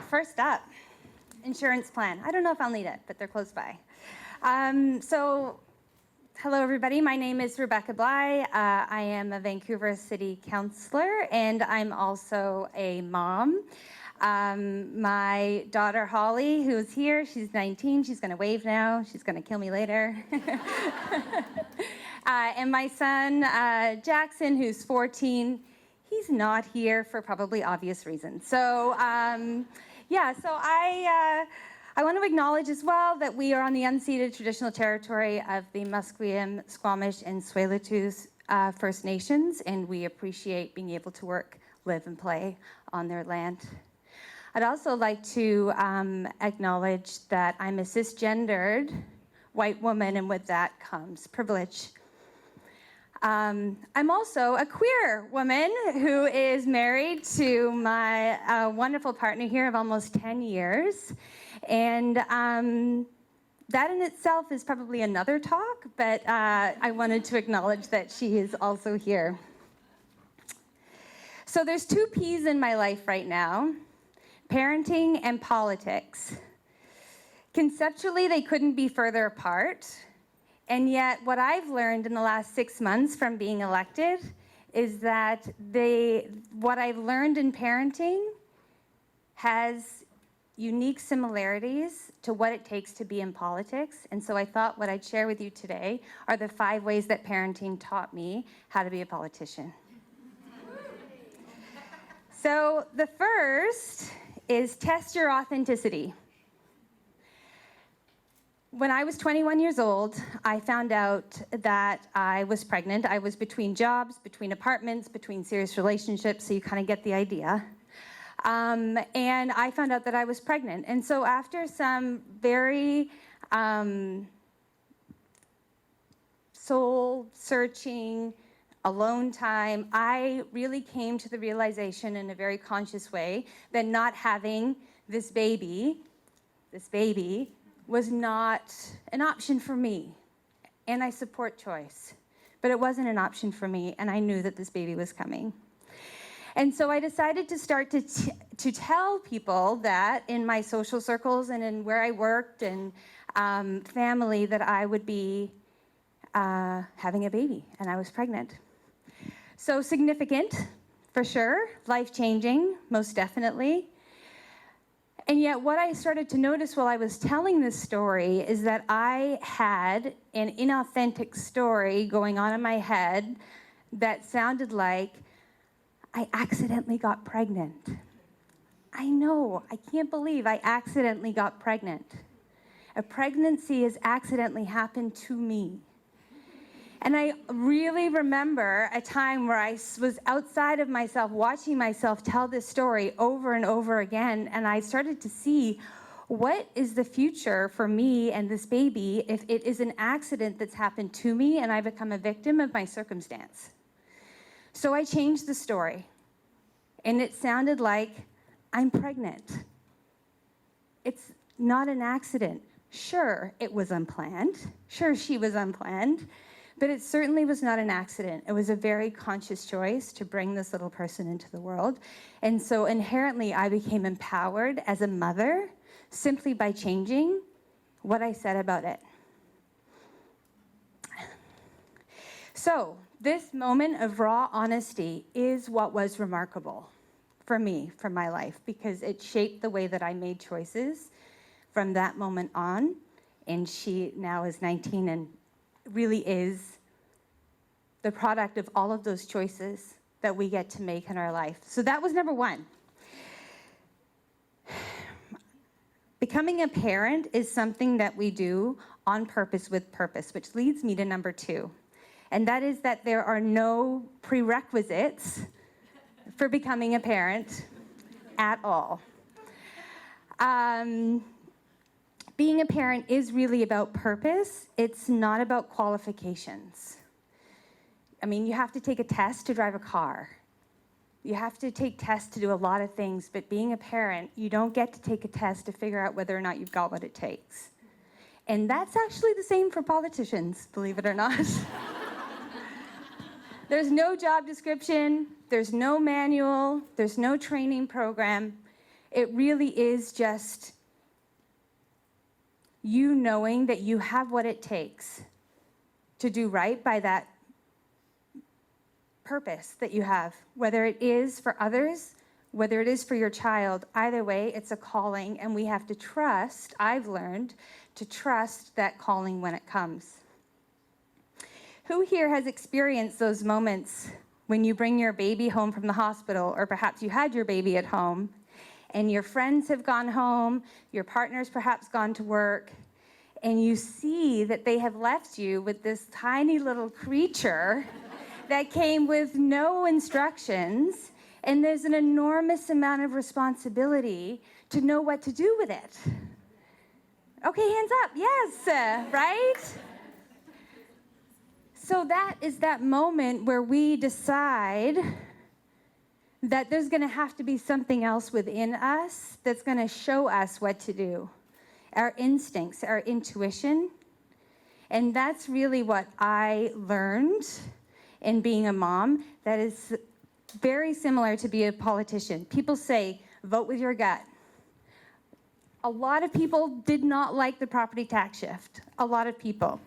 First up, insurance plan. I don't know if I'll need it, but they're close by. Hello everybody, my name is Rebecca Bligh. I am a Vancouver City Councillor and I'm also a mom. My daughter Holly, who's here, she's 19, she's gonna wave now, she's gonna kill me later. And my son Jackson, who's 14, he's not here for probably obvious reasons. So I want to acknowledge as well that we are on the unceded traditional territory of the Musqueam, Squamish, and Tsleil-Waututh First Nations, and we appreciate being able to work, live, and play on their land. I'd also like to acknowledge that I'm a cisgendered white woman, and with that comes privilege. I'm also a queer woman who is married to my wonderful partner here of almost 10 years. And that in itself is probably another talk, but I wanted to acknowledge that she is also here. So there's two P's in my life right now, parenting and politics. Conceptually, they couldn't be further apart. And yet what I've learned in the last 6 months from being elected is that what I've learned in parenting has unique similarities to what it takes to be in politics. And so I thought what I'd share with you today are the 5 ways that parenting taught me how to be a politician. So the first is test your authenticity. When I was 21 years old, I found out that I was pregnant. I was between jobs, between apartments, between serious relationships, so you kind of get the idea. And I found out that I was pregnant. And so after some very soul-searching, alone time, I really came to the realization in a very conscious way that not having this baby was not an option for me. And I support choice, but it wasn't an option for me, and I knew that this baby was coming. And so I decided to start to tell people that in my social circles and in where I worked and family that I would be having a baby, and I was pregnant. So significant, for sure, life-changing, most definitely. And yet what I started to notice while I was telling this story is that I had an inauthentic story going on in my head that sounded like I accidentally got pregnant. I know, I can't believe I accidentally got pregnant. A pregnancy has accidentally happened to me. And I really remember a time where I was outside of myself, watching myself tell this story over and over again, and I started to see what is the future for me and this baby if it is an accident that's happened to me and I become a victim of my circumstance. So I changed the story, and it sounded like I'm pregnant. It's not an accident. Sure, it was unplanned. Sure, she was unplanned. But it certainly was not an accident. It was a very conscious choice to bring this little person into the world. And so inherently, I became empowered as a mother simply by changing what I said about it. So this moment of raw honesty is what was remarkable for me, for my life, because it shaped the way that I made choices from that moment on. And she now is 19 and really is the product of all of those choices that we get to make in our life. So that was number 1. Becoming a parent is something that we do on purpose with purpose, which leads me to number 2. And that is that there are no prerequisites for becoming a parent at all. Being a parent is really about purpose. It's not about qualifications. I mean, you have to take a test to drive a car. You have to take tests to do a lot of things, but being a parent, you don't get to take a test to figure out whether or not you've got what it takes. And that's actually the same for politicians, believe it or not. There's no job description, there's no manual, there's no training program. It really is just you knowing that you have what it takes to do right by that purpose that you have, whether it is for others, whether it is for your child. Either way, it's a calling, and we have to trust, I've learned, to trust that calling when it comes. Who here has experienced those moments when you bring your baby home from the hospital, or perhaps you had your baby at home, and your friends have gone home, your partner's perhaps gone to work, and you see that they have left you with this tiny little creature that came with no instructions, and there's an enormous amount of responsibility to know what to do with it. Okay, hands up, yes, right? So that is that moment where we decide that there's going to have to be something else within us that's going to show us what to do. Our instincts, our intuition. And that's really what I learned in being a mom. That is very similar to be a politician. People say, vote with your gut. A lot of people did not like the property tax shift. A lot of people.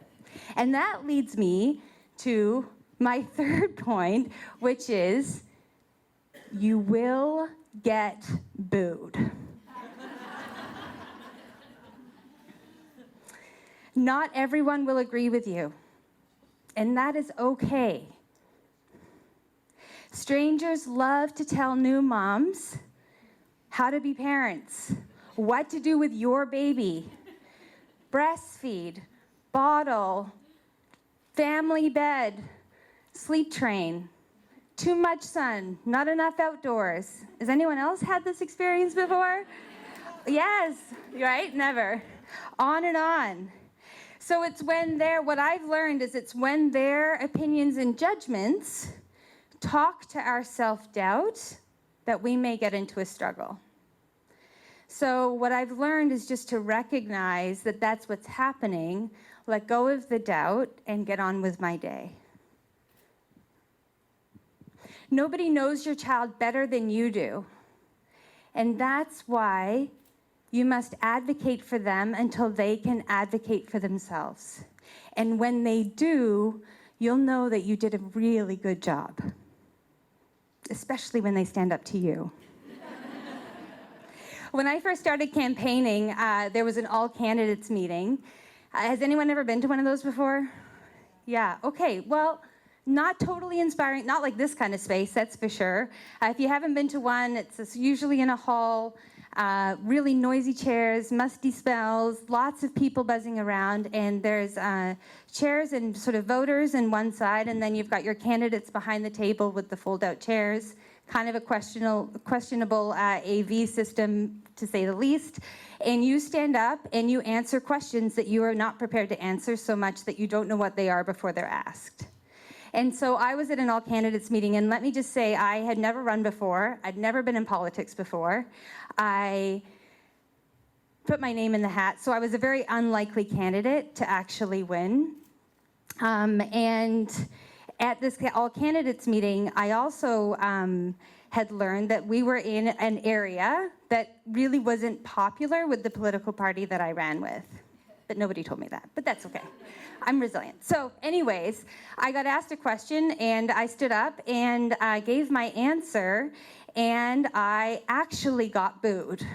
And that leads me to my third point, which is you will get booed. Not everyone will agree with you, and that is okay. Strangers love to tell new moms how to be parents, what to do with your baby, breastfeed, bottle, family bed, sleep train, too much sun, not enough outdoors. Has anyone else had this experience before? Yes, right? Never. On and on. So it's when what I've learned is it's when their opinions and judgments talk to our self-doubt that we may get into a struggle. So what I've learned is just to recognize that that's what's happening, let go of the doubt, and get on with my day. Nobody knows your child better than you do. And that's why you must advocate for them until they can advocate for themselves. And when they do, you'll know that you did a really good job, especially when they stand up to you. When I first started campaigning, there was an all-candidates meeting. Has anyone ever been to one of those before? Yeah, okay, well, not totally inspiring, not like this kind of space, that's for sure. If you haven't been to one, it's usually in a hall, really noisy chairs, musty smells, lots of people buzzing around, and there's chairs and sort of voters on one side, and then you've got your candidates behind the table with the fold-out chairs, kind of a questionable AV system, to say the least. And you stand up and you answer questions that you are not prepared to answer so much that you don't know what they are before they're asked. And so I was at an all-candidates meeting, and let me just say, I had never run before. I'd never been in politics before. I put my name in the hat, so I was a very unlikely candidate to actually win. And at this all-candidates meeting, I also had learned that we were in an area that really wasn't popular with the political party that I ran with. But nobody told me that, but that's okay. I'm resilient. So anyways, I got asked a question, and I stood up and I gave my answer, and I actually got booed.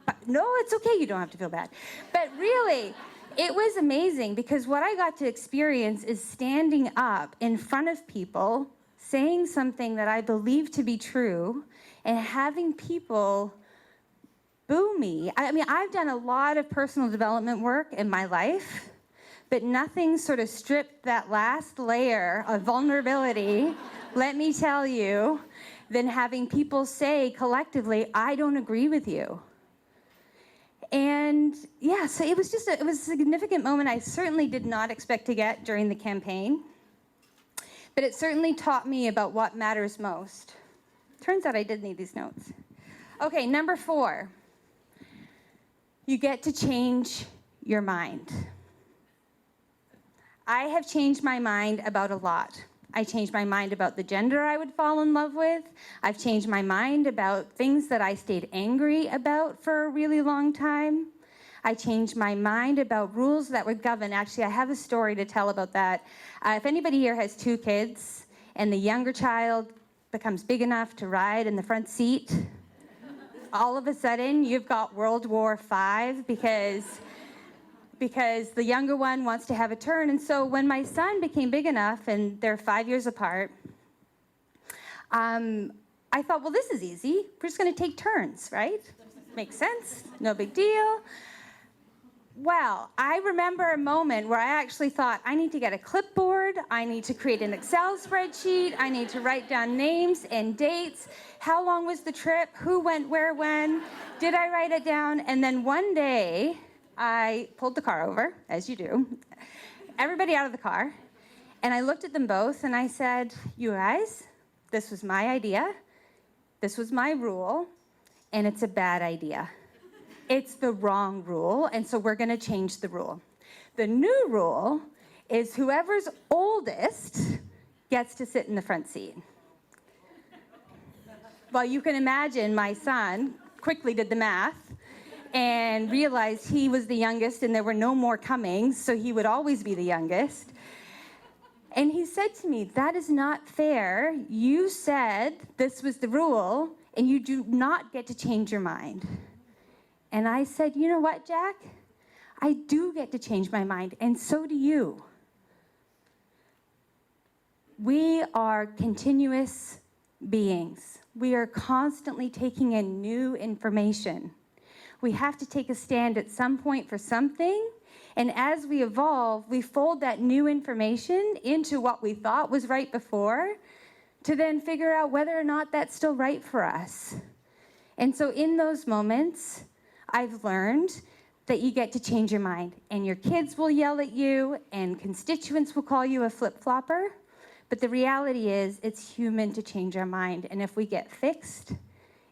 But no, it's okay, you don't have to feel bad. But really, it was amazing, because what I got to experience is standing up in front of people, saying something that I believe to be true, and having people boo me. I mean, I've done a lot of personal development work in my life, but nothing sort of stripped that last layer of vulnerability, let me tell you, than having people say collectively, I don't agree with you. And yeah, so it was a significant moment I certainly did not expect to get during the campaign, but it certainly taught me about what matters most. Turns out I did need these notes. Okay, number 4. You get to change your mind. I have changed my mind about a lot. I changed my mind about the gender I would fall in love with. I've changed my mind about things that I stayed angry about for a really long time. I changed my mind about rules that would govern. Actually, I have a story to tell about that. If anybody here has 2 kids and the younger child becomes big enough to ride in the front seat, all of a sudden you've got World War V because the younger one wants to have a turn. And so when my son became big enough, and they're 5 years apart, I thought, well, this is easy. We're just going to take turns, right? Makes sense. No big deal. Well, I remember a moment where I actually thought, I need to get a clipboard, I need to create an Excel spreadsheet, I need to write down names and dates, how long was the trip, who went where when, did I write it down? And then one day, I pulled the car over, as you do, everybody out of the car, and I looked at them both and I said, you guys, this was my idea, this was my rule, and it's a bad idea. It's the wrong rule, and so we're going to change the rule. The new rule is whoever's oldest gets to sit in the front seat. Well, you can imagine my son quickly did the math and realized he was the youngest and there were no more coming, so he would always be the youngest. And he said to me, that is not fair. You said this was the rule, and you do not get to change your mind. And I said, you know what, Jack? I do get to change my mind, and so do you. We are continuous beings. We are constantly taking in new information. We have to take a stand at some point for something, and as we evolve, we fold that new information into what we thought was right before to then figure out whether or not that's still right for us. And so in those moments, I've learned that you get to change your mind, and your kids will yell at you, and constituents will call you a flip-flopper, but the reality is it's human to change our mind, and if we get fixed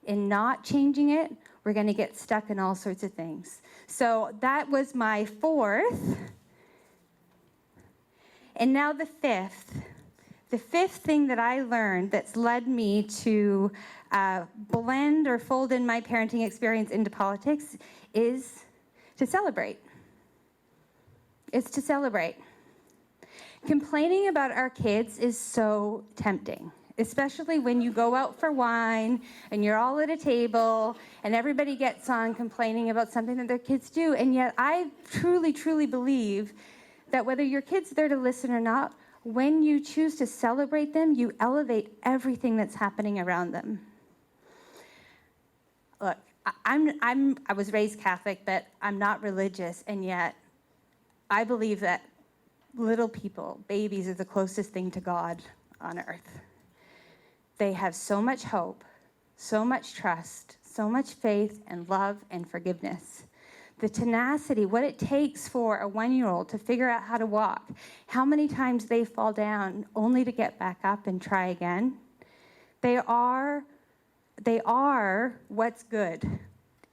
in not changing it, we're going to get stuck in all sorts of things. So that was my 4th, and now the 5th. The 5th thing that I learned that's led me to blend or fold in my parenting experience into politics is to celebrate. It's to celebrate. Complaining about our kids is so tempting, especially when you go out for wine and you're all at a table and everybody gets on complaining about something that their kids do. And yet I truly, truly believe that whether your kid's there to listen or not, when you choose to celebrate them, you elevate everything that's happening around them. Look, I was raised Catholic, but I'm not religious, and yet I believe that little people, babies, are the closest thing to God on earth. They have so much hope, so much trust, so much faith and love and forgiveness. The tenacity, what it takes for a 1-year-old to figure out how to walk, how many times they fall down only to get back up and try again. They are what's good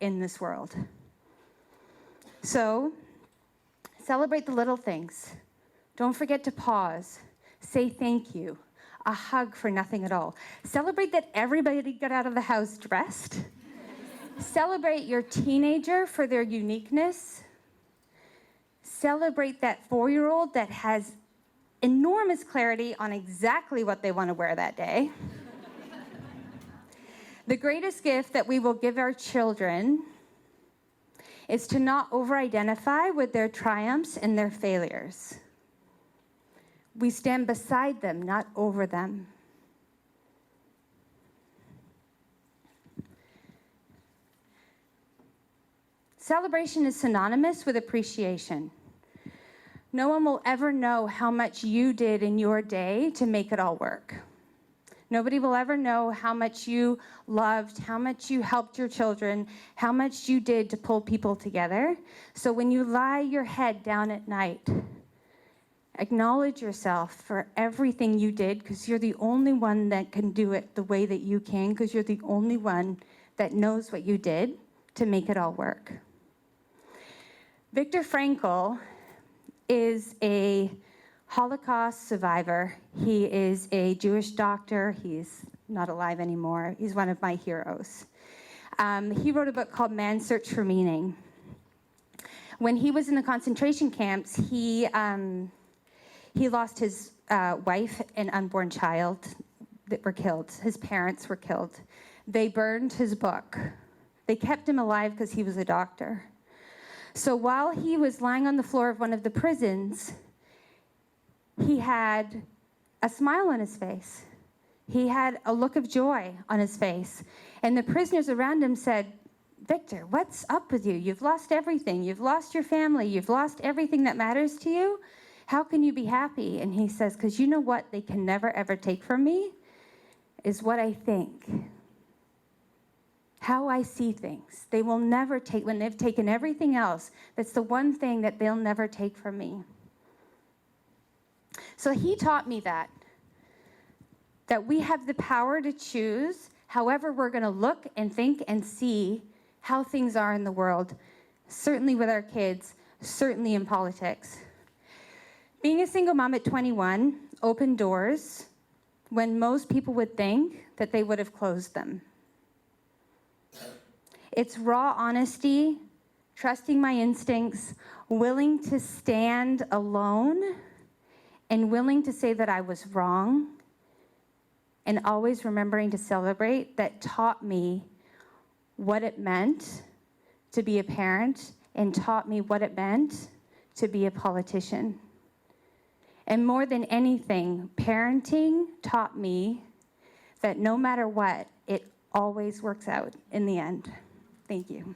in this world. So, celebrate the little things. Don't forget to pause. Say thank you. A hug for nothing at all. Celebrate that everybody got out of the house dressed. Celebrate your teenager for their uniqueness. Celebrate that 4-year-old that has enormous clarity on exactly what they want to wear that day. The greatest gift that we will give our children is to not over-identify with their triumphs and their failures. We stand beside them, not over them. Celebration is synonymous with appreciation. No one will ever know how much you did in your day to make it all work. Nobody will ever know how much you loved, how much you helped your children, how much you did to pull people together. So when you lie your head down at night, acknowledge yourself for everything you did, because you're the only one that can do it the way that you can, because you're the only one that knows what you did to make it all work. Viktor Frankl is a Holocaust survivor. He is a Jewish doctor. He's not alive anymore. He's one of my heroes. He wrote a book called Man's Search for Meaning. When he was in the concentration camps, he lost his wife and unborn child that were killed. His parents were killed. They burned his book. They kept him alive because he was a doctor. So while he was lying on the floor of one of the prisons, he had a smile on his face. He had a look of joy on his face. And the prisoners around him said, "Victor, what's up with you? You've lost everything. You've lost your family. You've lost everything that matters to you. How can you be happy?" And he says, "Because you know what they can never, ever take from me is what I think. How I see things. They will never take, when they've taken everything else, that's the one thing that they'll never take from me." So he taught me that we have the power to choose however we're going to look and think and see how things are in the world, certainly with our kids, certainly in politics. Being a single mom at 21 opened doors when most people would think that they would have closed them. It's raw honesty, trusting my instincts, willing to stand alone, and willing to say that I was wrong, and always remembering to celebrate, that taught me what it meant to be a parent and taught me what it meant to be a politician. And more than anything, parenting taught me that no matter what, it always works out in the end. Thank you.